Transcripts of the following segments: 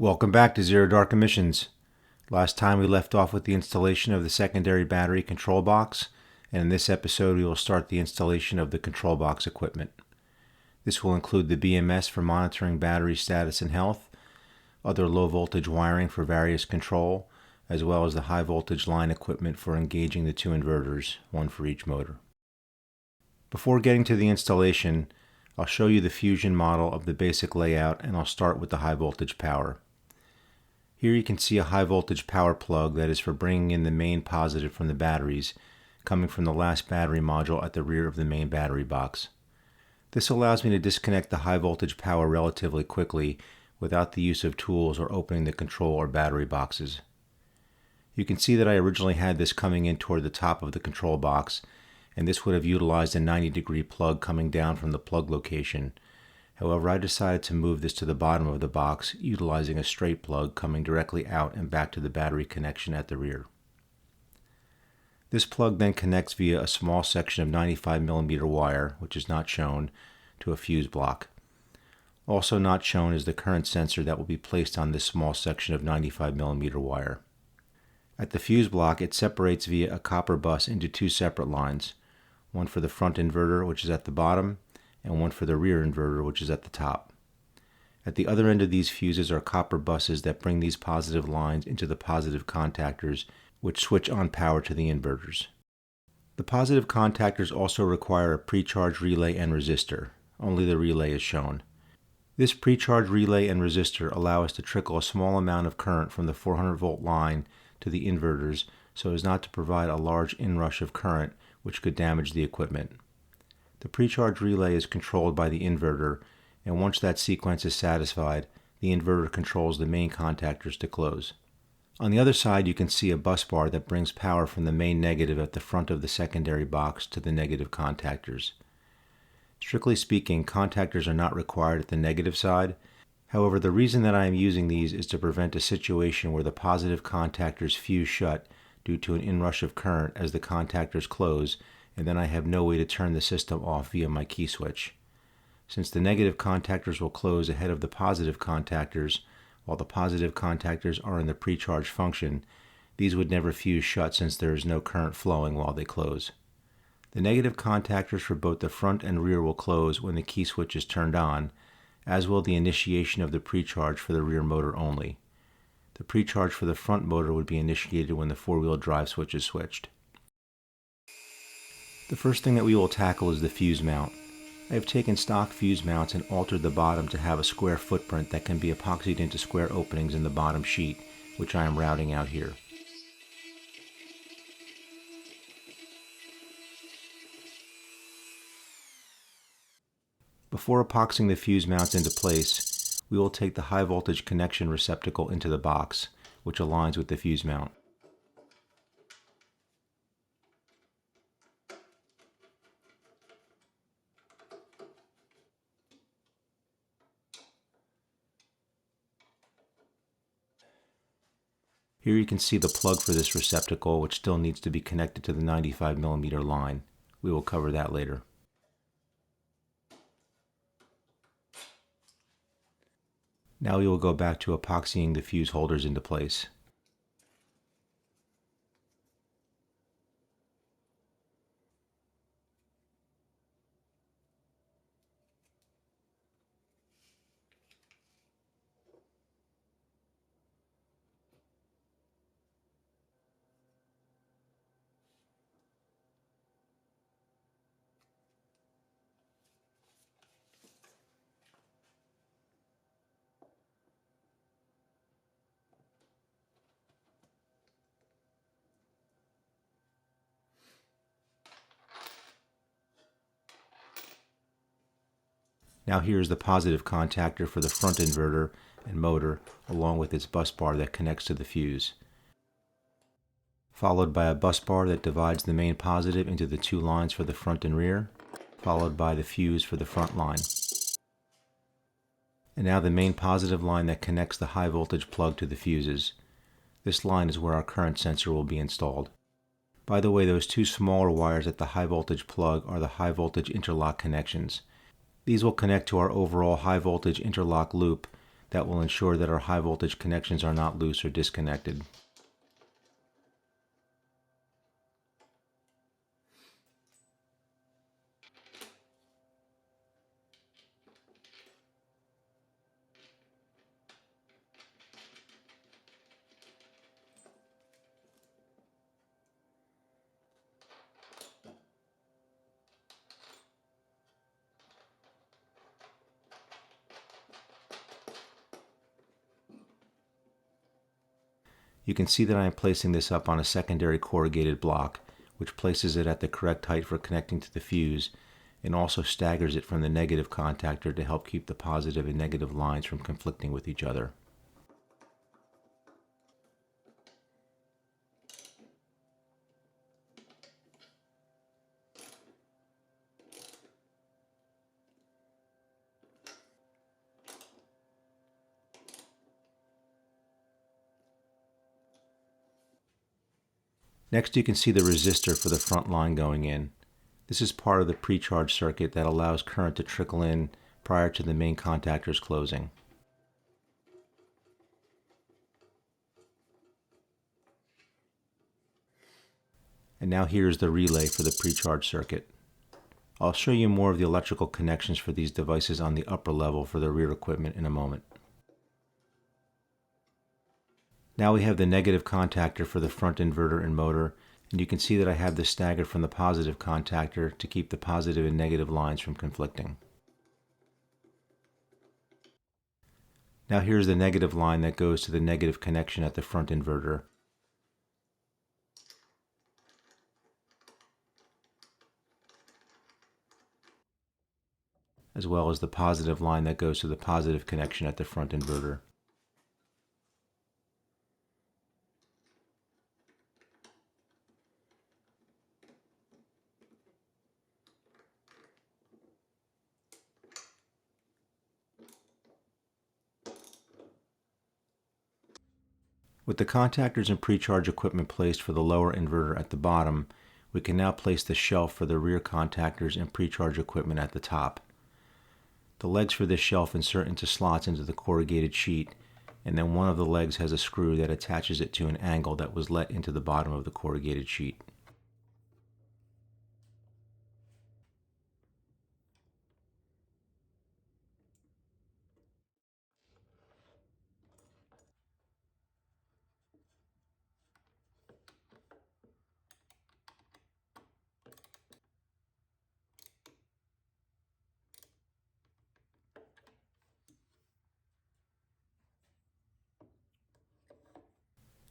Welcome back to Zero Dark Emissions. Last time we left off with the installation of the secondary battery control box, and in this episode we will start the installation of the control box equipment. This will include the BMS for monitoring battery status and health, other low voltage wiring for various control, as well as the high voltage line equipment for engaging the two inverters, one for each motor. Before getting to the installation, I'll show you the fusion model of the basic layout, and I'll start with the high voltage power. Here you can see a high voltage power plug that is for bringing in the main positive from the batteries, coming from the last battery module at the rear of the main battery box. This allows me to disconnect the high voltage power relatively quickly without the use of tools or opening the control or battery boxes. You can see that I originally had this coming in toward the top of the control box, and this would have utilized a 90-degree plug coming down from the plug location. However, I decided to move this to the bottom of the box, utilizing a straight plug coming directly out and back to the battery connection at the rear. This plug then connects via a small section of 95mm wire, which is not shown, to a fuse block. Also not shown is the current sensor that will be placed on this small section of 95mm wire. At the fuse block, it separates via a copper bus into two separate lines, one for the front inverter, which is at the bottom, and one for the rear inverter, which is at the top. At the other end of these fuses are copper buses that bring these positive lines into the positive contactors, which switch on power to the inverters. The positive contactors also require a Precharge relay and resistor. Only the relay is shown. This Precharge relay and resistor allow us to trickle a small amount of current from the 400-volt line to the inverters so as not to provide a large inrush of current which could damage the equipment. The Precharge relay is controlled by the inverter, and once that sequence is satisfied, the inverter controls the main contactors to close. On the other side, you can see a bus bar that brings power from the main negative at the front of the secondary box to the negative contactors. Strictly speaking, contactors are not required at the negative side. However, the reason that I am using these is to prevent a situation where the positive contactors fuse shut due to an inrush of current as the contactors close, and then I have no way to turn the system off via my key switch. Since the negative contactors will close ahead of the positive contactors, while the positive contactors are in the precharge function, these would never fuse shut since there is no current flowing while they close. The negative contactors for both the front and rear will close when the key switch is turned on, as will the initiation of the precharge for the rear motor only. The precharge for the front motor would be initiated when the four-wheel drive switch is switched. The first thing that we will tackle is the fuse mount. I have taken stock fuse mounts and altered the bottom to have a square footprint that can be epoxied into square openings in the bottom sheet, which I am routing out here. Before epoxying the fuse mounts into place, we will take the high voltage connection receptacle into the box, which aligns with the fuse mount. Here you can see the plug for this receptacle, which still needs to be connected to the 95mm line. We will cover that later. Now we will go back to epoxying the fuse holders into place. Now here is the positive contactor for the front inverter and motor, along with its bus bar that connects to the fuse, followed by a bus bar that divides the main positive into the two lines for the front and rear, followed by the fuse for the front line. And now the main positive line that connects the high voltage plug to the fuses. This line is where our current sensor will be installed. By the way, those two smaller wires at the high voltage plug are the high voltage interlock connections. These will connect to our overall high voltage interlock loop That will ensure that our high voltage connections are not loose or disconnected. You can see that I am placing this up on a secondary corrugated block, which places it at the correct height for connecting to the fuse, and also staggers it from the negative contactor to help keep the positive and negative lines from conflicting with each other. Next, you can see the resistor for the front line going in. This is part of the precharge circuit that allows current to trickle in prior to the main contactors closing. And now here's the relay for the precharge circuit. I'll show you more of the electrical connections for these devices on the upper level for the rear equipment in a moment. Now we have the negative contactor for the front inverter and motor, and you can see that I have this staggered from the positive contactor to keep the positive and negative lines from conflicting. Now here's the negative line that goes to the negative connection at the front inverter. As well as the positive line that goes to the positive connection at the front inverter. With the contactors and precharge equipment placed for the lower inverter at the bottom, we can now place the shelf for the rear contactors and precharge equipment at the top. The legs for this shelf insert into slots into the corrugated sheet, and then one of the legs has a screw that attaches it to an angle that was let into the bottom of the corrugated sheet.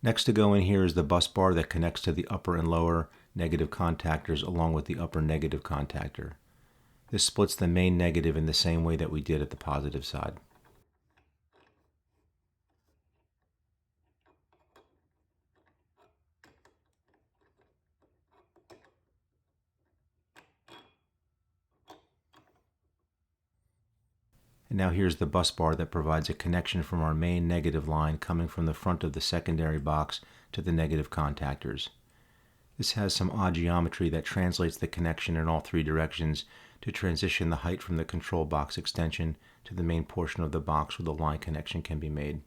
Next to go in here is the bus bar that connects to the upper and lower negative contactors along with the upper negative contactor. This splits the main negative in the same way that we did at the positive side. And now here's the bus bar that provides a connection from our main negative line coming from the front of the secondary box to the negative contactors. This has some odd geometry that translates the connection in all three directions to transition the height from the control box extension to the main portion of the box where the line connection can be made.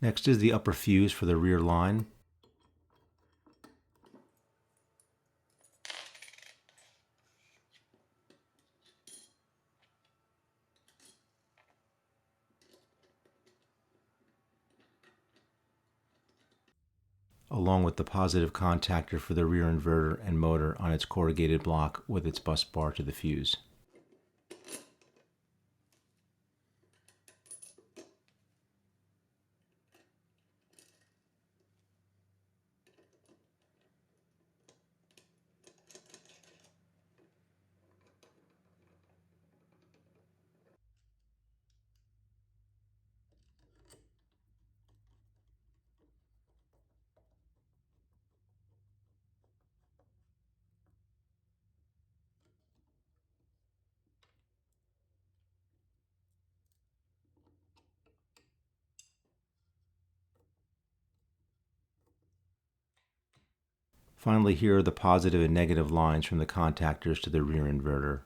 Next is the upper fuse for the rear line. Along with the positive contactor for the rear inverter and motor on its corrugated block with its bus bar to the fuse. Finally, here are the positive and negative lines from the contactors to the rear inverter.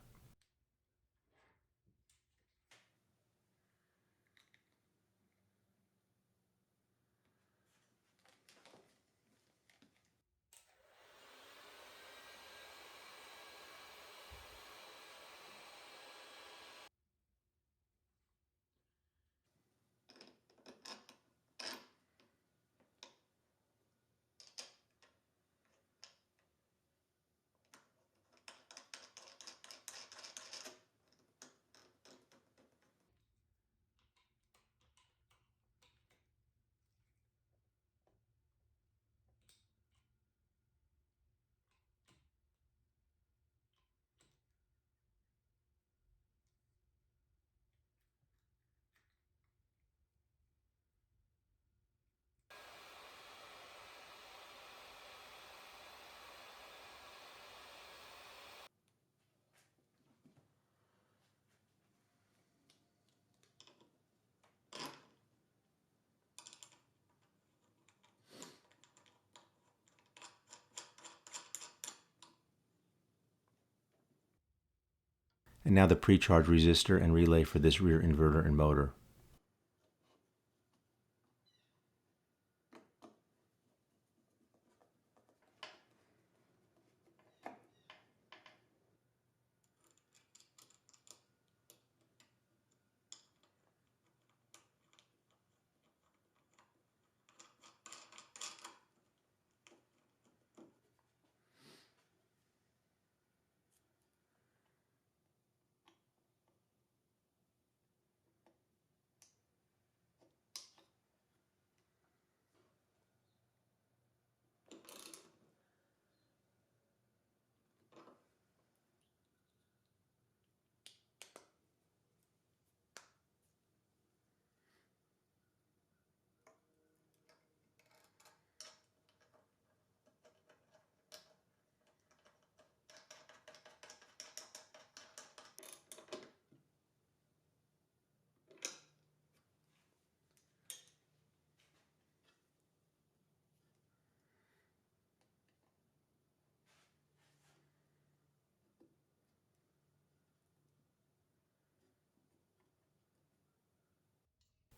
And now the Precharge resistor and relay for this rear inverter and motor.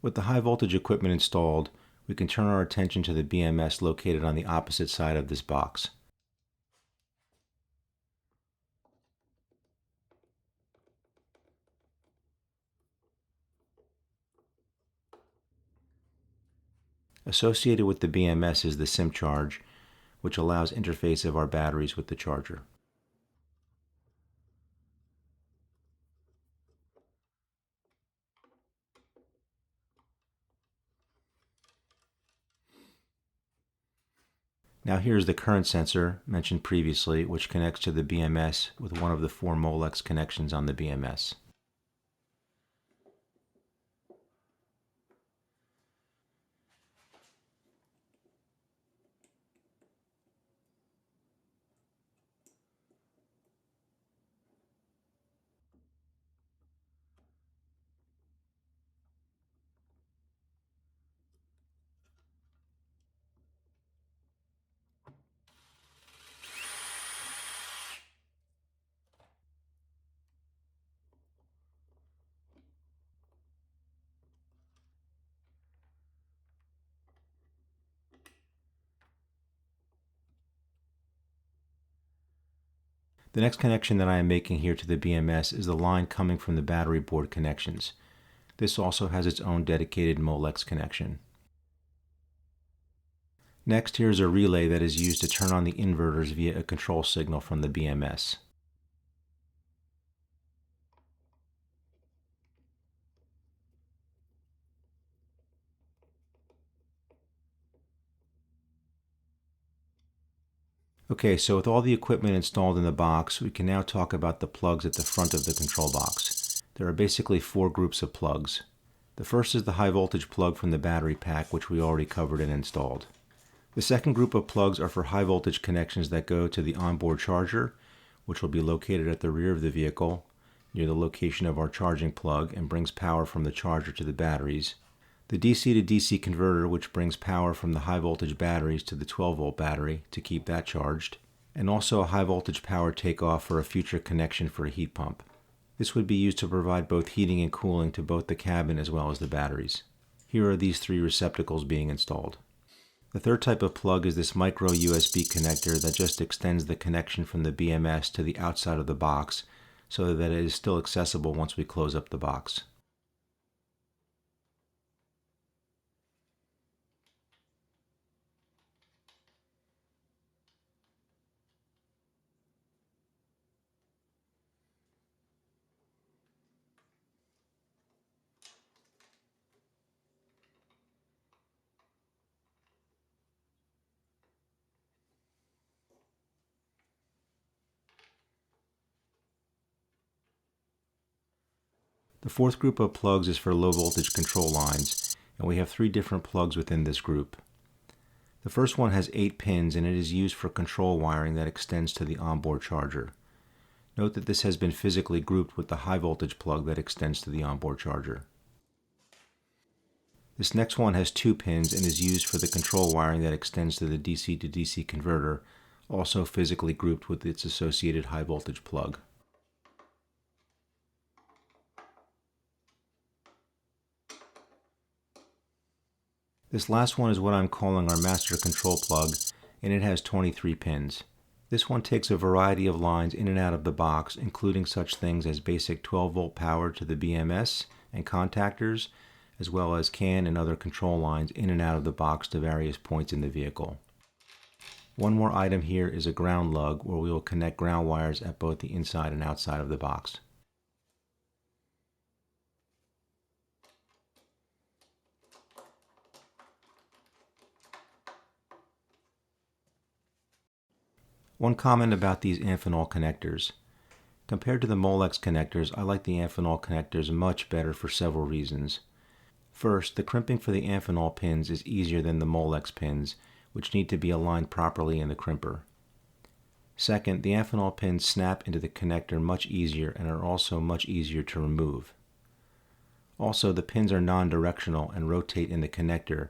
With the high voltage equipment installed, we can turn our attention to the BMS located on the opposite side of this box. Associated with the BMS is the SimpCharge, which allows interface of our batteries with the charger. Now here's the current sensor mentioned previously, which connects to the BMS with one of the 4 Molex connections on the BMS. The next connection that I am making here to the BMS is the line coming from the battery board connections. This also has its own dedicated Molex connection. Next, here's a relay that is used to turn on the inverters via a control signal from the BMS. Okay, so with all the equipment installed in the box, we can now talk about the plugs at the front of the control box. There are basically 4 groups of plugs. The first is the high voltage plug from the battery pack, which we already covered and installed. The second group of plugs are for high voltage connections that go to the onboard charger, which will be located at the rear of the vehicle, near the location of our charging plug, and brings power from the charger to the batteries. The DC to DC converter, which brings power from the high voltage batteries to the 12-volt battery to keep that charged, and also a high voltage power takeoff for a future connection for a heat pump. This would be used to provide both heating and cooling to both the cabin as well as the batteries. Here are these 3 receptacles being installed. The third type of plug is this micro USB connector that just extends the connection from the BMS to the outside of the box so that it is still accessible once we close up the box. The fourth group of plugs is for low voltage control lines, and we have 3 different plugs within this group. The first one has 8 pins and it is used for control wiring that extends to the onboard charger. Note that this has been physically grouped with the high voltage plug that extends to the onboard charger. This next one has 2 pins and is used for the control wiring that extends to the DC to DC converter, also physically grouped with its associated high voltage plug. This last one is what I'm calling our master control plug, and it has 23 pins. This one takes a variety of lines in and out of the box, including such things as basic 12-volt power to the BMS and contactors, as well as CAN and other control lines in and out of the box to various points in the vehicle. One more item here is a ground lug where we will connect ground wires at both the inside and outside of the box. One comment about these Amphenol connectors. Compared to the Molex connectors, I like the Amphenol connectors much better for several reasons. First, the crimping for the Amphenol pins is easier than the Molex pins, which need to be aligned properly in the crimper. Second, the Amphenol pins snap into the connector much easier and are also much easier to remove. Also, the pins are non-directional and rotate in the connector,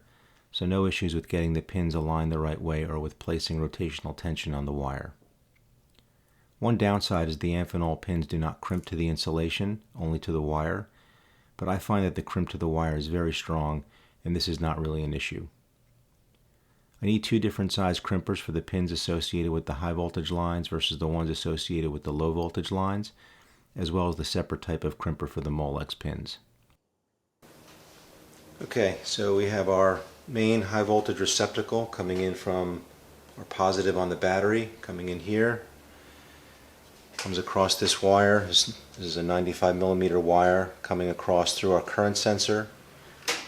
so no issues with getting the pins aligned the right way or with placing rotational tension on the wire. One downside is the Amphenol pins do not crimp to the insulation, only to the wire, but I find that the crimp to the wire is very strong and this is not really an issue. I need 2 different size crimpers for the pins associated with the high voltage lines versus the ones associated with the low voltage lines, as well as the separate type of crimper for the Molex pins. Okay, so we have our main high voltage receptacle coming in from our positive on the battery, coming in here. Comes across this wire. This is a 95 millimeter wire coming across through our current sensor.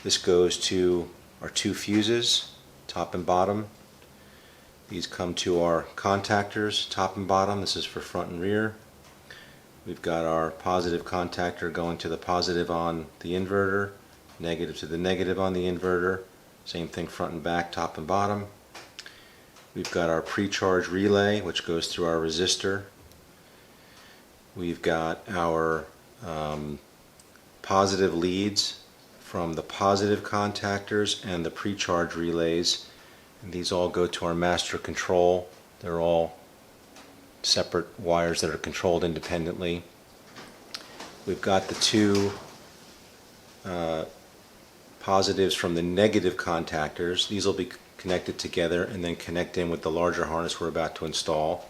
This goes to our 2 fuses, top and bottom. These come to our contactors, top and bottom. This is for front and rear. We've got our positive contactor going to the positive on the inverter, negative to the negative on the inverter. Same thing front and back, top and bottom. We've got our Precharge Relay, which goes through our resistor. We've got our positive leads from the positive contactors and the Precharge Relays. And these all go to our master control. They're all separate wires that are controlled independently. We've got the 2 positives from the negative contactors. These will be connected together and then connect in with the larger harness we're about to install.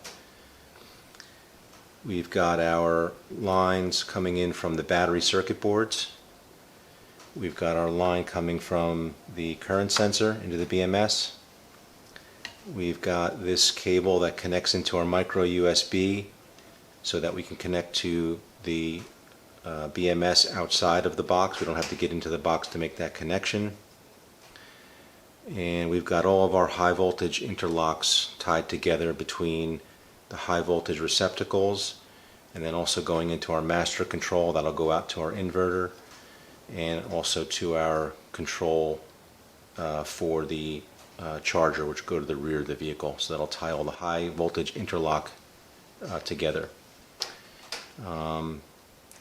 We've got our lines coming in from the battery circuit boards. We've got our line coming from the current sensor into the BMS. We've got this cable that connects into our micro USB so that we can connect to the BMS outside of the box. We don't have to get into the box to make that connection. And we've got all of our high voltage interlocks tied together between the high voltage receptacles and then also going into our master control. That'll go out to our inverter and also to our control for the charger, which go to the rear of the vehicle. So that'll tie all the high voltage interlock together.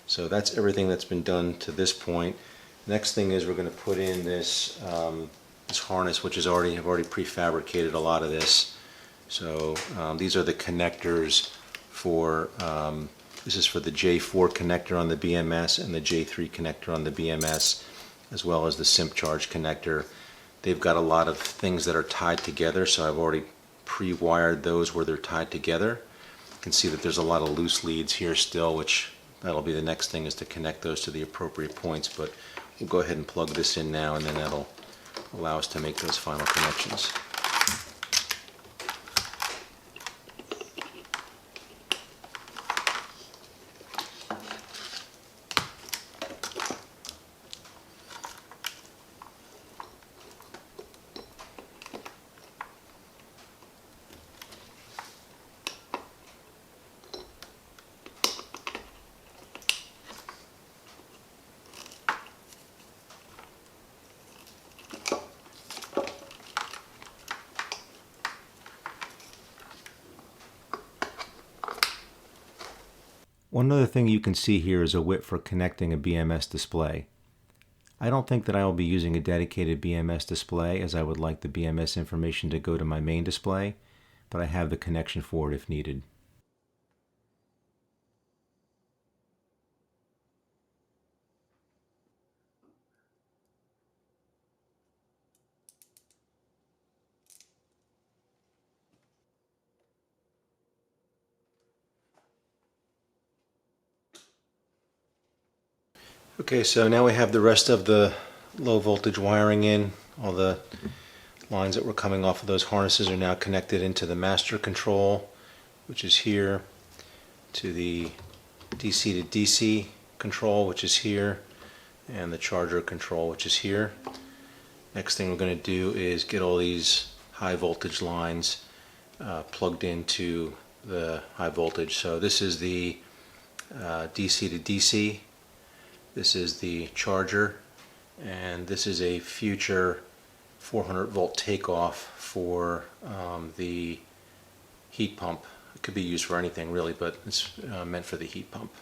So that's everything that's been done to this point. Next thing is we're going to put in this this harness, which is already, I've already prefabricated a lot of this. So these are the connectors for, this is for the J4 connector on the BMS and the J3 connector on the BMS, as well as the SimpCharge connector. They've got a lot of things that are tied together, so I've already pre-wired those where they're tied together. You can see that there's a lot of loose leads here still, which that'll be the next thing, is to connect those to the appropriate points. But we'll go ahead and plug this in now, and then that'll allow us to make those final connections. One other thing you can see here is a whip for connecting a BMS display. I don't think that I will be using a dedicated BMS display, as I would like the BMS information to go to my main display, but I have the connection for it if needed. Okay, so now we have the rest of the low voltage wiring in. All the lines that were coming off of those harnesses are now connected into the master control, which is here, to the DC to DC control, which is here, and the charger control, which is here. Next thing we're going to do is get all these high voltage lines plugged into the high voltage. So this is the DC to DC. This is the charger, and this is a future 400 volt takeoff for the heat pump. It could be used for anything really, but it's meant for the heat pump.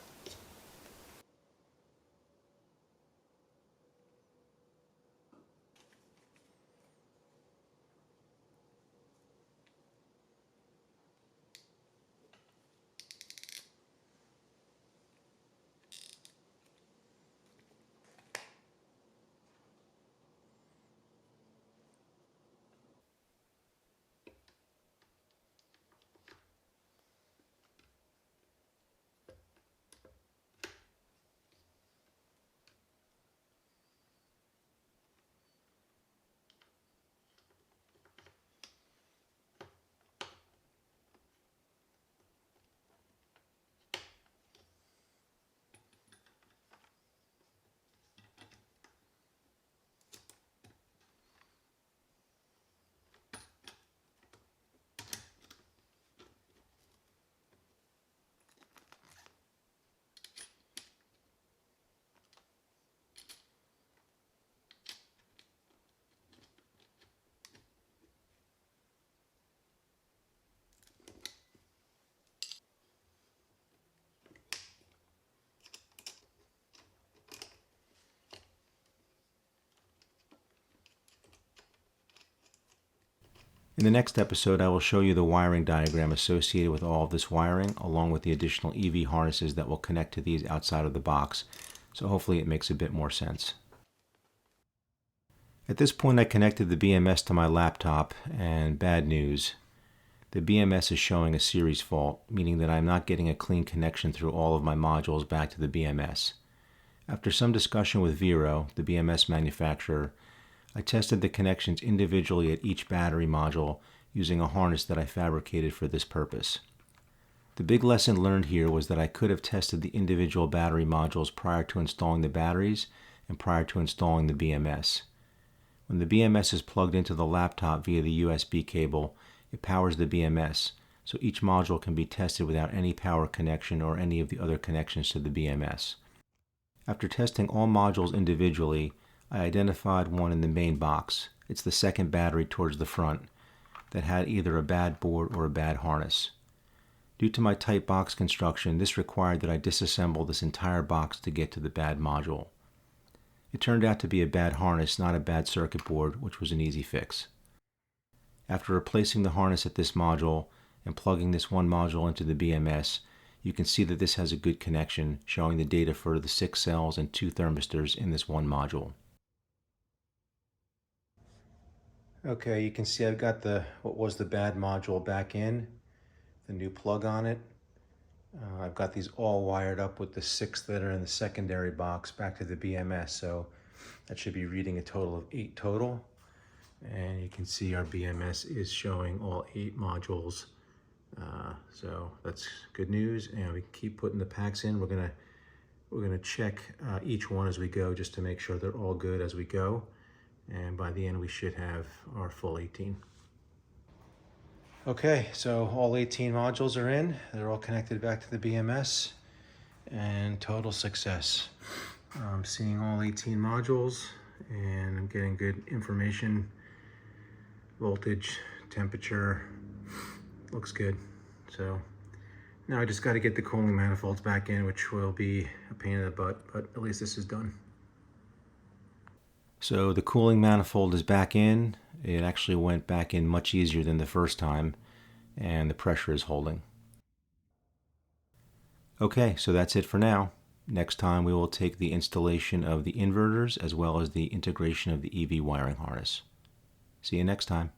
In the next episode, I will show you the wiring diagram associated with all of this wiring, along with the additional EV harnesses that will connect to these outside of the box. So hopefully it makes a bit more sense. At this point, I connected the BMS to my laptop, and bad news. The BMS is showing a series fault, meaning that I'm not getting a clean connection through all of my modules back to the BMS. After some discussion with Vero, the BMS manufacturer, I tested the connections individually at each battery module using a harness that I fabricated for this purpose. The big lesson learned here was that I could have tested the individual battery modules prior to installing the batteries and prior to installing the BMS. When the BMS is plugged into the laptop via the USB cable, it powers the BMS, so each module can be tested without any power connection or any of the other connections to the BMS. After testing all modules individually, I identified one in the main box. It's the second battery towards the front that had either a bad board or a bad harness. Due to my tight box construction, this required that I disassemble this entire box to get to the bad module. It turned out to be a bad harness, not a bad circuit board, which was an easy fix. After replacing the harness at this module and plugging this one module into the BMS, you can see that this has a good connection, showing the data for the 6 cells and 2 thermistors in this one module. Okay, you can see I've got what was the bad module back in, the new plug on it. I've got these all wired up with the 6 that are in the secondary box back to the BMS, so that should be reading a total of 8 total. And you can see our BMS is showing all 8 modules. So that's good news, and we can keep putting the packs in. We're gonna check each one as we go just to make sure they're all good as we go. And by the end we should have our full 18. Okay, so all 18 modules are in. They're all connected back to the BMS, and total success. I'm seeing all 18 modules, and I'm getting good information. Voltage, temperature, looks good. So now I just got to get the cooling manifolds back in, which will be a pain in the butt, but at least this is done. So the cooling manifold is back in. It actually went back in much easier than the first time, and the pressure is holding. Okay, so that's it for now. Next time we will take the installation of the inverters as well as the integration of the EV wiring harness. See you next time.